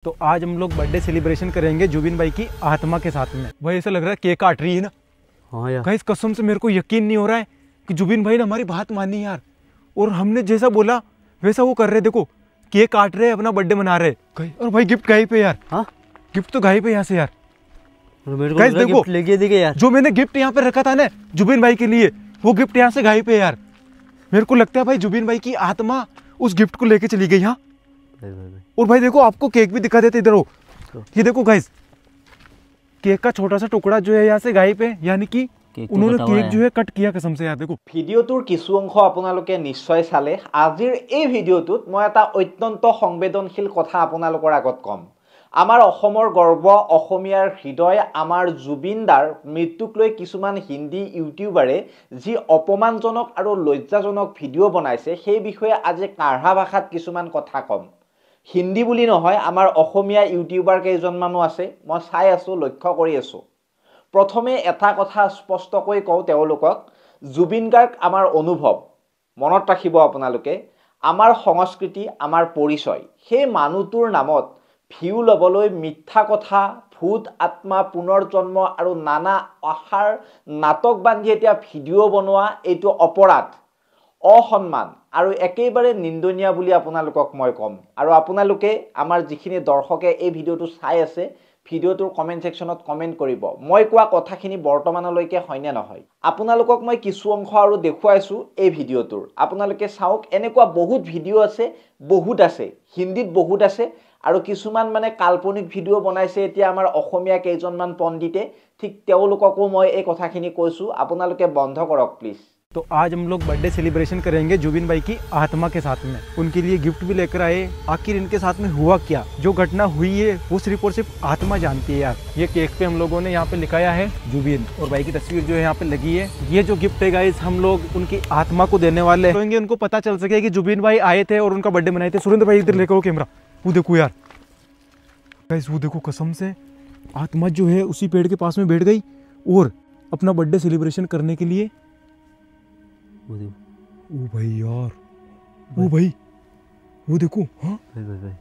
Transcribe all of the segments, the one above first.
तो आज हम लोग बर्थडे सेलिब्रेशन करेंगे जुबिन भाई की आत्मा के साथ में। भाई ऐसा लग रहा है केक काट रही है ना। हाँ यार, गाइस कसम से मेरे को यकीन नहीं हो रहा है कि जुबिन भाई ने हमारी बात मानी यार, और हमने जैसा बोला वैसा वो कर रहे। देखो केक काट रहे, अपना बर्थडे मना रहे। और भाई गिफ्ट गायब है यार। हाँ गिफ्ट तो गायब है यहाँ से यार। मेरे गाइस को देखो, गिफ्ट लेके देखे यार। जो मैंने गिफ्ट यहाँ पे रखा था ना जुबिन भाई के लिए, वो गिफ्ट यहाँ से गायब है यार। मेरे को लगता है भाई जुबिन भाई की आत्मा उस गिफ्ट को लेके चली गई। हाँ और भाई देखो आपको केक भी दिखा देते, इधर हो। ये देखो गाइस, केक का छोटा सा टुकड़ा जो है यहाँ से गायब है, यानी कि उन्होंने केक जो है कट किया कसम से यार। देखो ভিডিওটোৰ কিছু অংশ আপোনালোকে নিশ্চয় চালে। আজিৰ এই ভিডিওটোত মই এটা অত্যন্ত সংবেদনশীল কথা আপোনালোকৰ আগত কম। আমাৰ অসমৰ গৰ্ব, অসমীয়াৰ হৃদয়, আমাৰ জুবিনদাৰ মৃত্যুক লৈ কিছুমান হিন্দী ইউটিউবাৰে যি অপমানজনক আৰু লজ্জাজনক ভিডিঅ' বনাইছে, সেই বিষয়ে আজি কাঢ়া ভাষাত কিছুমান কথা কম। হিন্দী বুলি নহয়, আমাৰ অসমীয়া ইউটিউবাৰ কেইজনমানো আছে, মই চাই আছোঁ, লক্ষ্য কৰি আছোঁ। প্ৰথমে এটা কথা স্পষ্টকৈ কওঁ তেওঁলোকক, জুবিন গাৰ্গ আমাৰ অনুভৱ। মনত ৰাখিব আপোনালোকে, আমাৰ সংস্কৃতি, আমাৰ পৰিচয়। সেই মানুহটোৰ নামত ভিউ ল'বলৈ মিথ্যা কথা, ভূত আত্মা, পুনৰ্জন্ম আৰু নানা আশাৰ নাটক বান্ধি এতিয়া ভিডিঅ' বনোৱা এইটো অপৰাধ, অসন্মান আৰু একেবাৰে নিন্দনীয় বুলি আপোনালোকক মই ক'ম। আৰু আপোনালোকে আমাৰ যিখিনি দৰ্শকে এই ভিডিঅ'টো চাই আছে, ভিডিঅ'টোৰ কমেণ্ট ছেকশ্যনত কমেণ্ট কৰিব মই কোৱা কথাখিনি বৰ্তমানলৈকে হয়নে নহয়। আপোনালোকক মই কিছু অংশ আৰু দেখুৱাইছোঁ এই ভিডিঅ'টোৰ, আপোনালোকে চাওক। এনেকুৱা বহুত ভিডিঅ' আছে, বহুত আছে, হিন্দীত বহুত আছে, আৰু কিছুমান মানে কাল্পনিক ভিডিঅ' বনাইছে এতিয়া আমাৰ অসমীয়া কেইজনমান পণ্ডিতে। ঠিক তেওঁলোককো মই এই কথাখিনি কৈছোঁ, আপোনালোকে বন্ধ কৰক প্লিজ। तो आज हम लोग बर्थडे सेलिब्रेशन करेंगे जुबिन भाई की आत्मा के साथ में। उनके लिए गिफ्ट भी लेकर आए। आखिर इनके साथ में हुआ क्या, जो घटना हुई है वो सिर्फ और सिर्फ आत्मा जानती है यार। ये केक पे हम लोगों ने यहाँ पे लिखाया है जुबिन, और भाई की तस्वीर जो है यहाँ पे लगी है। ये जो गिफ्ट है गाइस हम लोग उनकी आत्मा को देने वाले हैं। उनको पता चल सके कि जुबिन भाई आए थे और उनका बर्थडे मनाए थे। सुरेंद्र भाई इधर लेकर कैमरा, वो देखो यार गाइस, वो देखो कसम से आत्मा जो है उसी पेड़ के पास में बैठ गई और अपना बर्थडे सेलिब्रेशन करने के लिए। ओ भाई यार, ओ भाई वो देखो। हाँ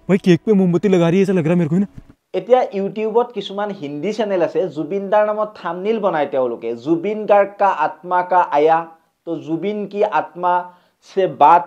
भाई केक पे मोमबत्ती लगा रही है, ऐसा लग रहा है मेरे को ना। এতিয়া ইউটিউবত কিছুমান হিন্দী চেনেল আছে, জুবিনদাৰ নামত থাম্বনেইল বনায় তেওঁলোকে। জুবিন গাৰ্গ কা আত্মা কা আয়া, তো জুবিন কি আত্মা সে বাত,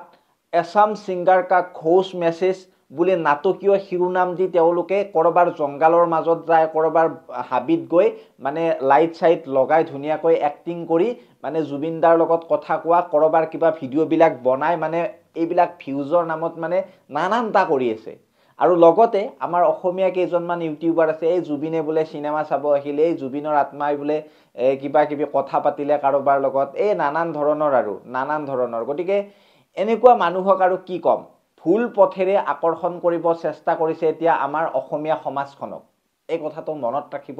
এছাম ছিংগাৰ কা ঘোষ মেছেজ বুলি নাটকীয় শিৰোনাম দি তেওঁলোকে কৰবাৰ জংগালৰ মাজত যায়, কৰবাৰ হাবিত গৈ মানে লাইট চাইট লগাই ধুনীয়াকৈ এক্টিং কৰি মানে জুবিনদাৰ লগত কথা কোৱা, কৰবাৰ কিবা ভিডিঅ'বিলাক বনাই, মানে এইবিলাক ভিউজৰ নামত মানে নানানটা কৰি আছে। আৰু লগতে আমাৰ অসমীয়া কেইজনমান ইউটিউবাৰ আছে, এই জুবিনে বোলে চিনেমা চাব আহিলে, এই জুবিনৰ আত্মাই বোলে কিবা কিবি কথা পাতিলে কাৰোবাৰ লগত, এই নানান ধৰণৰ আৰু নানান ধৰণৰ। গতিকে এনেকুৱা মানুহক আৰু কি ক'ম, ভুল পথেৰে আকৰ্ষণ কৰিব চেষ্টা কৰিছে এতিয়া আমাৰ অসমীয়া সমাজখনক। এই কথাটো মনত ৰাখিব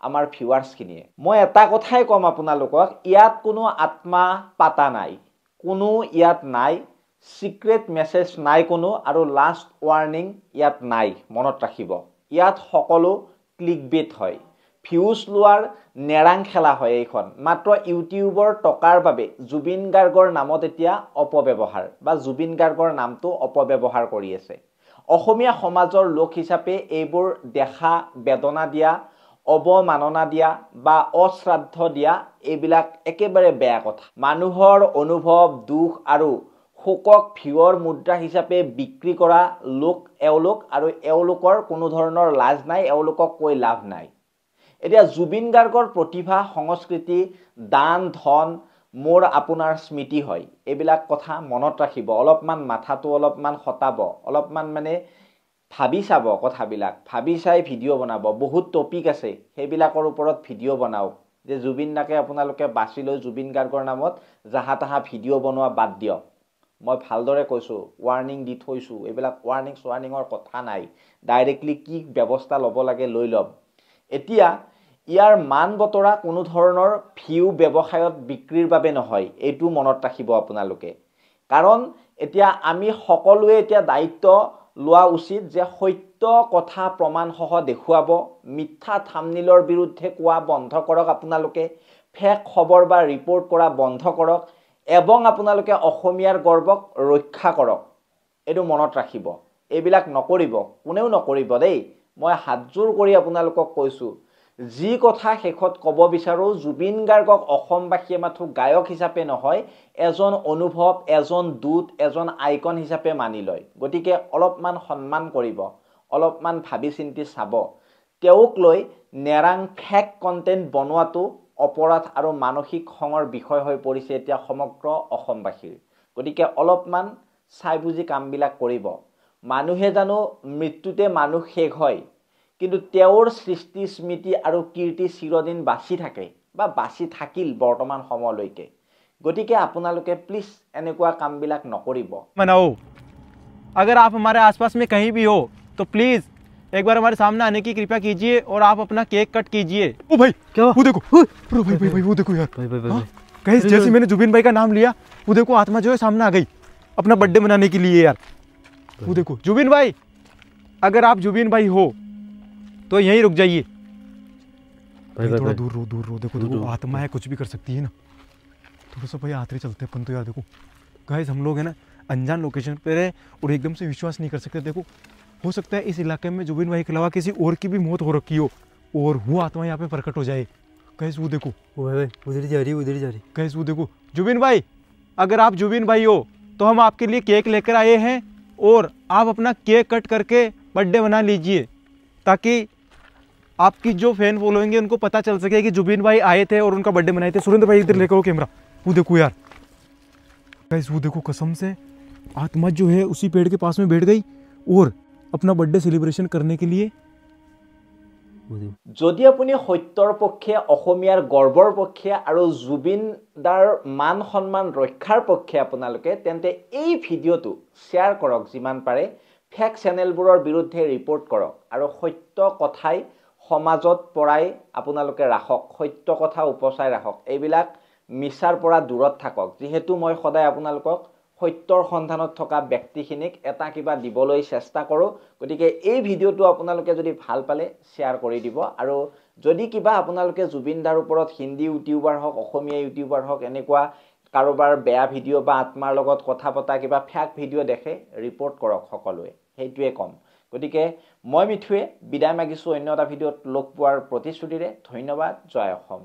আমাৰ ভিউৱাৰ্ছখিনিয়ে। মই এটা কথাই ক'ম আপোনালোকক, ইয়াত কোনো আত্মা পাতা নাই, কোনো ইয়াত নাই, সিক্ৰেট মেছেজ নাই কোনো, আৰু লাষ্ট ৱাৰ্নিং ইয়াত নাই, মনত ৰাখিব। ইয়াত সকলো ক্লিক বেট হয়, ভিউজ লোৱাৰ নেৰাং খেলা হয় এইখন। মাত্ৰ ইউটিউবৰ টকাৰ বাবে জুবিন গাৰ্গৰ নামত এতিয়া অপব্যৱহাৰ বা জুবিন গাৰ্গৰ নামটো অপব্যৱহাৰ কৰি আছে। অসমীয়া সমাজৰ লোক হিচাপে এইবোৰ দেখা, বেদনা দিয়া, অৱমাননা দিয়া বা অশ্ৰাদ্ধ দিয়া, এইবিলাক একেবাৰে বেয়া কথা। মানুহৰ অনুভৱ, দুখ আৰু শোকক ভিউৰ মুদ্ৰা হিচাপে বিক্ৰী কৰা লোক এওঁলোক, আৰু এওঁলোকৰ কোনো ধৰণৰ লাজ নাই, এওঁলোকক কৈ লাভ নাই। এতিয়া জুবিন গাৰ্গৰ প্ৰতিভা, সংস্কৃতি, দান, ধন মোৰ আপোনাৰ স্মৃতি হয়, এইবিলাক কথা মনত ৰাখিব। অলপমান মাথাটো অলপমান খটাব, অলপমান মানে ভাবি চাব কথাবিলাক, ভাবি চাই ভিডিঅ' বনাব। বহুত টপিক আছে, সেইবিলাকৰ ওপৰত ভিডিঅ' বনাওক। যে জুবিন দাকে আপোনালোকে বাছি লৈ জুবিন গাৰ্গৰ নামত জাহা তাহা ভিডিঅ' বনোৱা বাদ দিয়ক। মই ভালদৰে কৈছোঁ, ৱাৰ্নিং দি থৈছোঁ, এইবিলাক ৱাৰ্নিঙৰ কথা নাই। ডাইৰেক্টলি কি ব্যৱস্থা ল'ব লাগে লৈ ল'ম। এতিয়া ইয়াৰ মান বতৰা কোনো ধৰণৰ ভিউ ব্যৱসায়ত বিক্ৰীৰ বাবে নহয়, এইটো মনত ৰাখিব আপোনালোকে। কাৰণ এতিয়া আমি সকলোৱে এতিয়া দায়িত্ব লোৱা উচিত যে সত্য কথা প্ৰমাণসহ দেখুৱাব। মিথ্যা থাম্বনেইলৰ বিৰুদ্ধে কোৱা বন্ধ কৰক আপোনালোকে, ফেক খবৰ বা ৰিপৰ্ট কৰা বন্ধ কৰক, এবং আপোনালোকে অসমীয়াৰ গৰ্বক ৰক্ষা কৰক। এইটো মনত ৰাখিব, এইবিলাক নকৰিব, কোনেও নকৰিব দেই। মই হাতজোৰ কৰি আপোনালোকক কৈছোঁ যি কথা শেষত ক'ব বিচাৰোঁ জুবিন গাৰ্গক অসমবাসীয়ে মাথো গায়ক হিচাপে নহয় এজন অনুভৱ এজন দূত এজন আইকন হিচাপে মানি লয় গতিকে অলপমান সন্মান কৰিব অলপমান ভাবি চিন্তি চাব তেওঁক লৈ নেৰাং ফেক কন্টেন্ট বনোৱাটো অপৰাধ আৰু মানসিক খঙৰ বিষয় হৈ পৰিছে এতিয়া সমগ্ৰ অসমবাসীৰ গতিকে অলপমান চাই বুজি কামবিলাক কৰিব মানুহে জানো মৃত্যুতে মানুহ শেষ হয় কিন্তু তেওঁৰ সৃষ্টি স্মৃতি আৰু কীৰ্তি চিৰদিন বাছি থাকে বা বাছি থাকিল বৰ্তমান সময়লৈকে গতিকে আপোনালোকে প্লিজ এনেকুৱা কামবিলাক নকৰিব मनाओ अगर आप हमारे आसपास में कहीं भी हो तो प्लीज एक बार हमारे सामने आने की कृपया कीजिए और आप अपना केक कट कीजिए ओ भाई क्या वो देखो अरे भाई भाई भाई वो देखो यार भाई भाई भाई गाइस जैसे मैंने जुबिन भाई का नाम लिया वो देखो आत्मा जो है सामने आ गई अपना बर्थडे मनाने के लिए यार वो देखो जुबिन भाई अगर आप जुबिन भाई हो तो यहीं रुक जाइए भाई थोड़ा भाई दूर रो देखो दूर देखो रो। आत्मा है कुछ भी कर सकती है ना थोड़ा सा भाई आते चलते अपन तो यार देखो गाइस हम लोग है ना अनजान लोकेशन पे रहे और एकदम से विश्वास नहीं कर सकते देखो हो सकता है इस इलाके में जुबिन भाई के अलावा किसी और की भी मौत हो रखी हो और वो आत्मा यहाँ पे प्रकट हो जाए गाइस वो देखो ओ भाई भाई उधर ही जा रही उधर ही जा रही गाइस वो देखो जुबिन भाई अगर आप जुबिन भाई हो तो हम आपके लिए केक लेकर आए हैं और आप अपना केक कट करके बर्थडे मना लीजिए ताकि आपकी जो फैन फॉलोइंग है उनको पता चल सके कि जुबिन भाई आए थे और उनका बर्थडे मनाए थे सुरेंद्र भाई इधर लेकर आओ कैमरा वो देखो यार गाइस वो देखो कसम से आत्मा जो है उसी पेड़ के पास में बैठ गई और अपना बर्थडे सेलिब्रेशन करने के लिए वो देखो যদি আপুনি সত্যৰ পক্ষে অসমীয়াৰ গৰ্বৰ পক্ষে আৰু জুবিন দাৰ মান সন্মান ৰক্ষাৰ পক্ষে আপোনালোকে তেন্তে এই ভিডিঅ'টো শ্বেয়াৰ কৰক যিমান পাৰে ফেক চেনেলবোৰৰ বিৰুদ্ধে ৰিপৰ্ট কৰক আৰু সত্য কথাই সমাজত পৰাই আপোনালোকে ৰাখক সত্য কথা উপচাই ৰাখক এইবিলাক মিছাৰ পৰা দূৰত থাকক যিহেতু মই সদায় আপোনালোকক সত্যৰ সন্ধানত থকা ব্যক্তিখিনিক এটা কিবা দিবলৈ চেষ্টা কৰোঁ গতিকে এই ভিডিঅ'টো আপোনালোকে যদি ভাল পালে শ্বেয়াৰ কৰি দিব আৰু যদি কিবা আপোনালোকে জুবিন দাৰ ওপৰত হিন্দী ইউটিউবাৰ হওক অসমীয়া ইউটিউবাৰ হওক এনেকুৱা কাৰোবাৰ বেয়া ভিডিঅ' বা আত্মাৰ লগত কথা পতা কিবা ফেক ভিডিঅ' দেখে ৰিপৰ্ট কৰক সকলোৱে সেইটোৱে কম গতিকে মই মিঠুৱে বিদায় মাগিছোঁ অন্য এটা ভিডিঅ'ত লগ পোৱাৰ প্ৰতিশ্ৰুতিৰে ধন্যবাদ জয় অসম